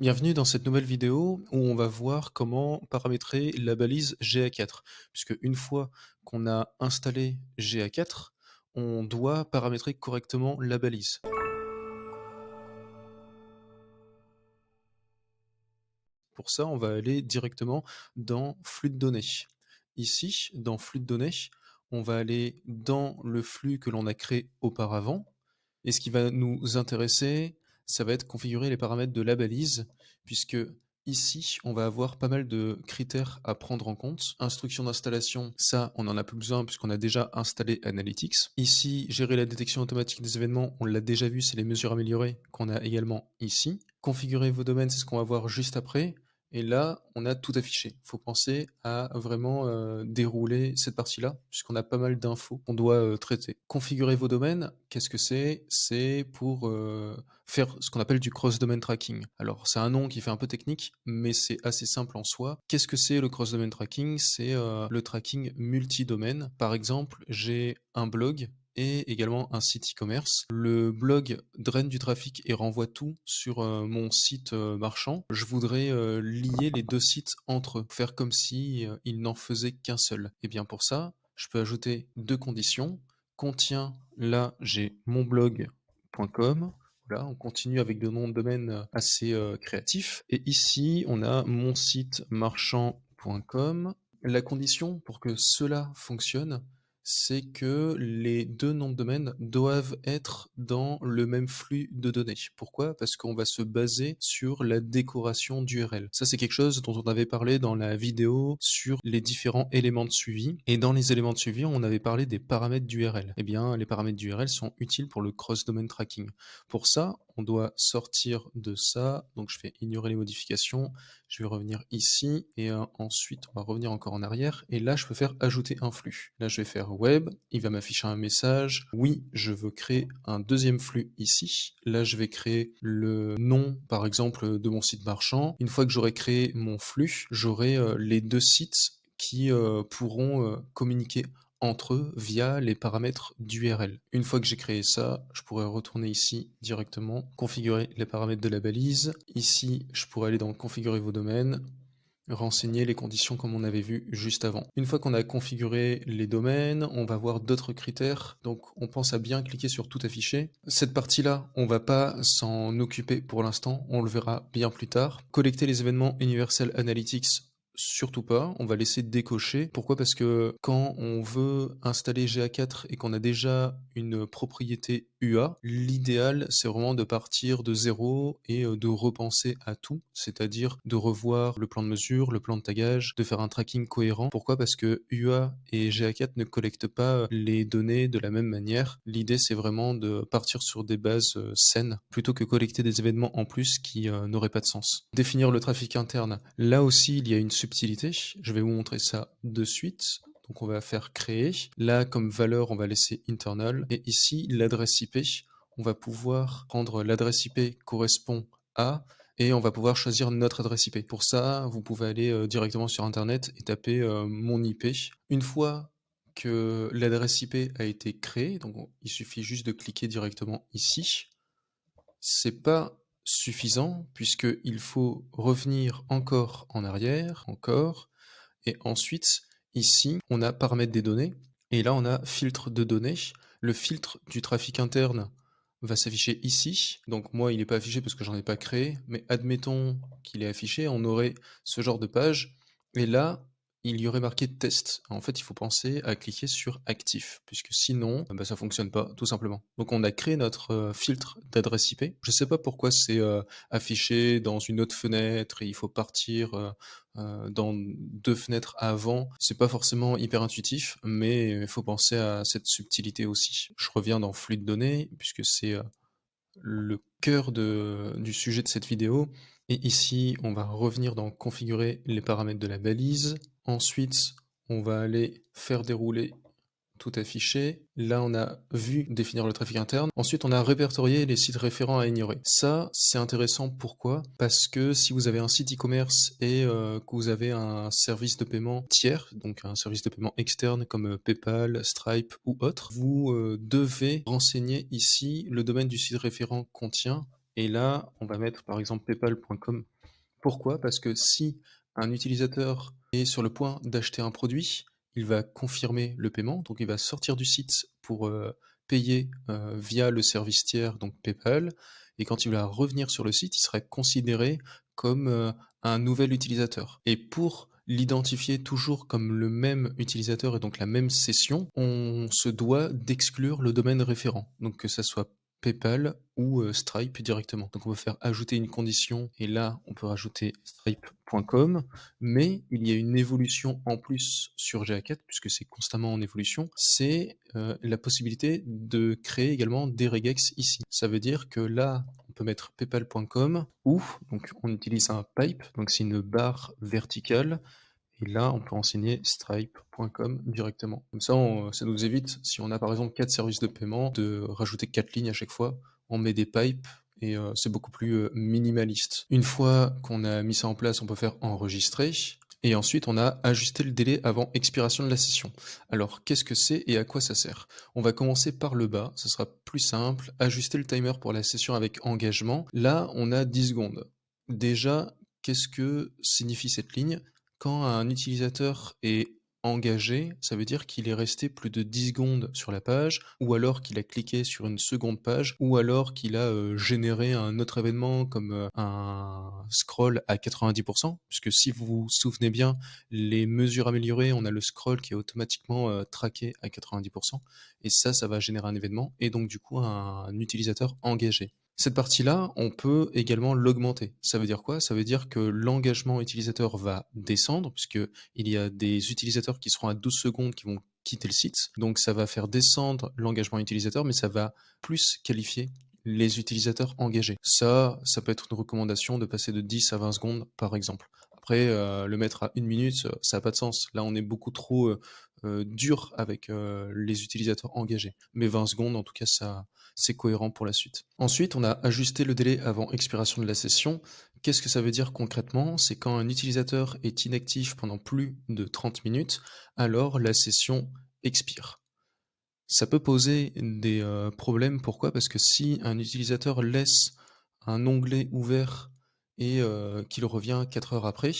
Bienvenue dans cette nouvelle vidéo où on va voir comment paramétrer la balise GA4. Puisque une fois qu'on a installé GA4, on doit paramétrer correctement la balise. Pour ça, on va aller directement dans flux de données. Ici, dans flux de données, on va aller dans le flux que l'on a créé auparavant. Et ce qui va nous intéresser, ça va être configurer les paramètres de la balise, puisque ici, on va avoir pas mal de critères à prendre en compte. Instruction d'installation, ça, on n'en a plus besoin puisqu'on a déjà installé Analytics. Ici, gérer la détection automatique des événements, on l'a déjà vu, c'est les mesures améliorées qu'on a également ici. Configurer vos domaines, c'est ce qu'on va voir juste après. Et là, on a tout affiché. Il faut penser à vraiment dérouler cette partie-là, puisqu'on a pas mal d'infos qu'on doit traiter. Configurer vos domaines, qu'est-ce que c'est? C'est pour faire ce qu'on appelle du cross-domain tracking. Alors, c'est un nom qui fait un peu technique, mais c'est assez simple en soi. Qu'est-ce que c'est le cross-domain tracking? C'est le tracking multi-domaine. Par exemple, j'ai un blog et également un site e-commerce. Le blog draine du trafic et renvoie tout sur mon site marchand. Je voudrais lier les deux sites entre eux, faire comme si il n'en faisait qu'un seul. Et bien pour ça, je peux ajouter deux conditions. Contient, là j'ai mon blog.com. Voilà, on continue avec des noms de domaine assez créatifs. Et ici, on a mon site marchand.com. La condition pour que cela fonctionne, c'est que les deux noms de domaine doivent être dans le même flux de données. Pourquoi? Parce qu'on va se baser sur la décoration d'URL. Ça, c'est quelque chose dont on avait parlé dans la vidéo sur les différents éléments de suivi. Et dans les éléments de suivi, on avait parlé des paramètres d'URL. Eh bien, les paramètres d'URL sont utiles pour le cross-domain tracking. Pour ça, on doit sortir de ça. Donc, je vais ignorer les modifications. Je vais revenir ici et ensuite, on va revenir encore en arrière. Et là, je peux faire ajouter un flux. Là, je vais faire web. Il va m'afficher un message. Oui, je veux créer un deuxième flux ici. Là, je vais créer le nom, par exemple, de mon site marchand. Une fois que j'aurai créé mon flux, j'aurai les deux sites qui pourront communiquer entre eux via les paramètres d'URL. Une fois que j'ai créé ça, je pourrais retourner ici directement, configurer les paramètres de la balise. Ici, je pourrais aller dans configurer vos domaines, renseigner les conditions comme on avait vu juste avant. Une fois qu'on a configuré les domaines, on va voir d'autres critères. Donc on pense à bien cliquer sur tout afficher. Cette partie-là, on va pas s'en occuper pour l'instant, on le verra bien plus tard. Collecter les événements Universal Analytics, surtout pas, on va laisser décocher. Pourquoi? Parce que quand on veut installer GA4 et qu'on a déjà une propriété UA, l'idéal c'est vraiment de partir de zéro et de repenser à tout, c'est-à-dire de revoir le plan de mesure, le plan de tagage, de faire un tracking cohérent. Pourquoi? Parce que UA et GA4 ne collectent pas les données de la même manière. L'idée c'est vraiment de partir sur des bases saines plutôt que collecter des événements en plus qui n'auraient pas de sens. Définir le trafic interne. Là aussi il y a une subtilité. Je vais vous montrer ça de suite. Donc on va faire créer. Là, comme valeur, on va laisser internal. Et ici, l'adresse IP, on va pouvoir prendre l'adresse IP correspond à et on va pouvoir choisir notre adresse IP. Pour ça, vous pouvez aller directement sur Internet et taper mon IP. Une fois que l'adresse IP a été créée, donc il suffit juste de cliquer directement ici. C'est pas suffisant puisqu'il faut revenir encore en arrière, encore, et ensuite, ici, on a paramètres des données, et là, on a filtre de données. Le filtre du trafic interne va s'afficher ici. Donc moi, il n'est pas affiché parce que j'en ai pas créé, mais admettons qu'il est affiché, on aurait ce genre de page, et là, il y aurait marqué test. En fait, il faut penser à cliquer sur actif, puisque sinon, bah, ça fonctionne pas, tout simplement. Donc on a créé notre filtre d'adresse IP. Je sais pas pourquoi c'est affiché dans une autre fenêtre et il faut partir dans deux fenêtres avant. C'est pas forcément hyper intuitif, mais il faut penser à cette subtilité aussi. Je reviens dans flux de données, puisque c'est le cœur du sujet de cette vidéo. Et ici, on va revenir dans configurer les paramètres de la balise. Ensuite, on va aller faire dérouler tout affiché. Là, on a vu définir le trafic interne. Ensuite, on a répertorié les sites référents à ignorer. Ça, c'est intéressant. Pourquoi? Parce que si vous avez un site e-commerce et que vous avez un service de paiement tiers, donc un service de paiement externe comme PayPal, Stripe ou autre, vous devez renseigner ici le domaine du site référent contient et là, on va mettre par exemple paypal.com. Pourquoi? Parce que si un utilisateur est sur le point d'acheter un produit, il va confirmer le paiement, donc il va sortir du site pour, payer, via le service tiers, donc PayPal, et quand il va revenir sur le site, il sera considéré comme, un nouvel utilisateur, et pour l'identifier toujours comme le même utilisateur et donc la même session, on se doit d'exclure le domaine référent, donc que ça soit PayPal ou Stripe directement. Donc on peut faire ajouter une condition et là on peut rajouter stripe.com, mais il y a une évolution en plus sur GA4 puisque c'est constamment en évolution, c'est la possibilité de créer également des regex ici. Ça veut dire que là on peut mettre paypal.com ou donc on utilise un pipe, donc c'est une barre verticale et là, on peut renseigner stripe.com directement. Comme ça, ça nous évite, si on a par exemple 4 services de paiement, de rajouter 4 lignes à chaque fois. On met des pipes et c'est beaucoup plus minimaliste. Une fois qu'on a mis ça en place, on peut faire enregistrer. Et ensuite, on a ajusté le délai avant expiration de la session. Alors, qu'est-ce que c'est et à quoi ça sert? On va commencer par le bas, ce sera plus simple. Ajuster le timer pour la session avec engagement. Là, on a 10 secondes. Déjà, qu'est-ce que signifie cette ligne? Quand un utilisateur est engagé, ça veut dire qu'il est resté plus de 10 secondes sur la page, ou alors qu'il a cliqué sur une seconde page, ou alors qu'il a généré un autre événement comme un scroll à 90%, puisque si vous vous souvenez bien, les mesures améliorées, on a le scroll qui est automatiquement traqué à 90%, et ça va générer un événement, et donc du coup un utilisateur engagé. Cette partie-là, on peut également l'augmenter. Ça veut dire quoi? Ça veut dire que l'engagement utilisateur va descendre, puisqu'il y a des utilisateurs qui seront à 12 secondes qui vont quitter le site. Donc ça va faire descendre l'engagement utilisateur, mais ça va plus qualifier les utilisateurs engagés. Ça peut être une recommandation de passer de 10 à 20 secondes, par exemple. Après, le mettre à 1 minute, ça n'a pas de sens. Là, on est beaucoup trop dur avec les utilisateurs engagés. Mais 20 secondes, en tout cas, ça, c'est cohérent pour la suite. Ensuite, on a ajusté le délai avant expiration de la session. Qu'est-ce que ça veut dire concrètement? C'est quand un utilisateur est inactif pendant plus de 30 minutes, alors la session expire. Ça peut poser des problèmes. Pourquoi? Parce que si un utilisateur laisse un onglet ouvert et qu'il revient 4 heures après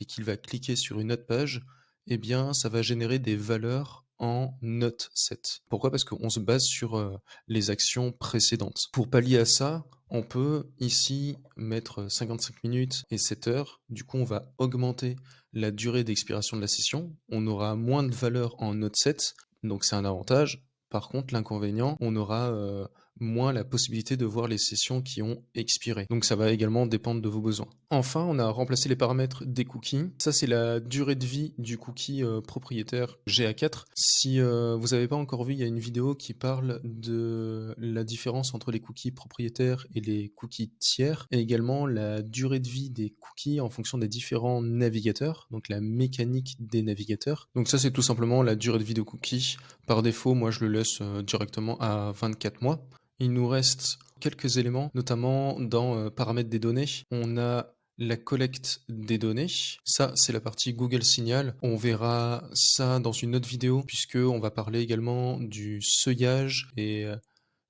et qu'il va cliquer sur une autre page, eh bien, ça va générer des valeurs en note 7. Pourquoi? Parce qu'on se base sur les actions précédentes. Pour pallier à ça, on peut ici mettre 55 minutes et 7 heures. Du coup, on va augmenter la durée d'expiration de la session. On aura moins de valeurs en note 7, donc c'est un avantage. Par contre, l'inconvénient, on aura moins la possibilité de voir les sessions qui ont expiré. Donc ça va également dépendre de vos besoins. Enfin, on a remplacé les paramètres des cookies. Ça, c'est la durée de vie du cookie propriétaire GA4. Si vous n'avez pas encore vu, il y a une vidéo qui parle de la différence entre les cookies propriétaires et les cookies tiers, et également la durée de vie des cookies en fonction des différents navigateurs, donc la mécanique des navigateurs. Donc ça, c'est tout simplement la durée de vie de cookies. Par défaut, moi, je le laisse directement à 24 mois. Il nous reste quelques éléments, notamment dans paramètres des données. On a la collecte des données. Ça, c'est la partie Google Signal. On verra ça dans une autre vidéo, puisque on va parler également du seuillage et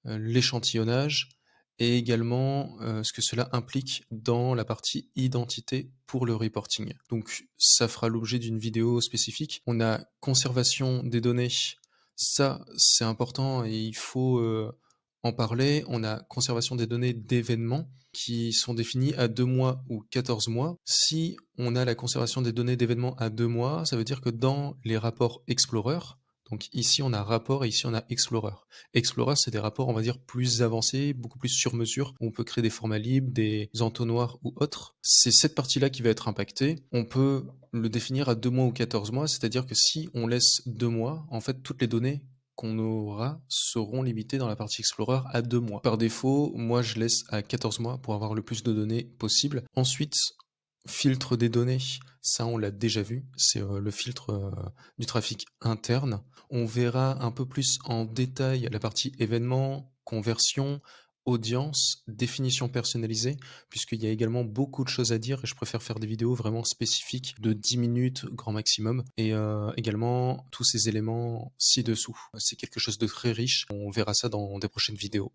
l'échantillonnage, et également ce que cela implique dans la partie identité pour le reporting. Donc ça fera l'objet d'une vidéo spécifique. On a conservation des données. Ça, c'est important et il faut en parler. On a conservation des données d'événements qui sont définis à 2 mois ou 14 mois. Si on a la conservation des données d'événements à 2 mois, ça veut dire que dans les rapports Explorer, donc ici on a rapport et ici on a Explorer. Explorer, c'est des rapports, on va dire, plus avancés, beaucoup plus sur mesure. On peut créer des formats libres, des entonnoirs ou autres. C'est cette partie-là qui va être impactée. On peut le définir à 2 mois ou 14 mois, c'est-à-dire que si on laisse 2 mois, en fait, toutes les données qu'on aura seront limitées dans la partie Explorer à 2 mois. Par défaut, moi je laisse à 14 mois pour avoir le plus de données possible. Ensuite, filtre des données, ça on l'a déjà vu, c'est le filtre du trafic interne. On verra un peu plus en détail la partie événements, conversion, audience, définition personnalisée, puisqu'il y a également beaucoup de choses à dire et je préfère faire des vidéos vraiment spécifiques de 10 minutes grand maximum, et également tous ces éléments ci-dessous. C'est quelque chose de très riche, on verra ça dans des prochaines vidéos.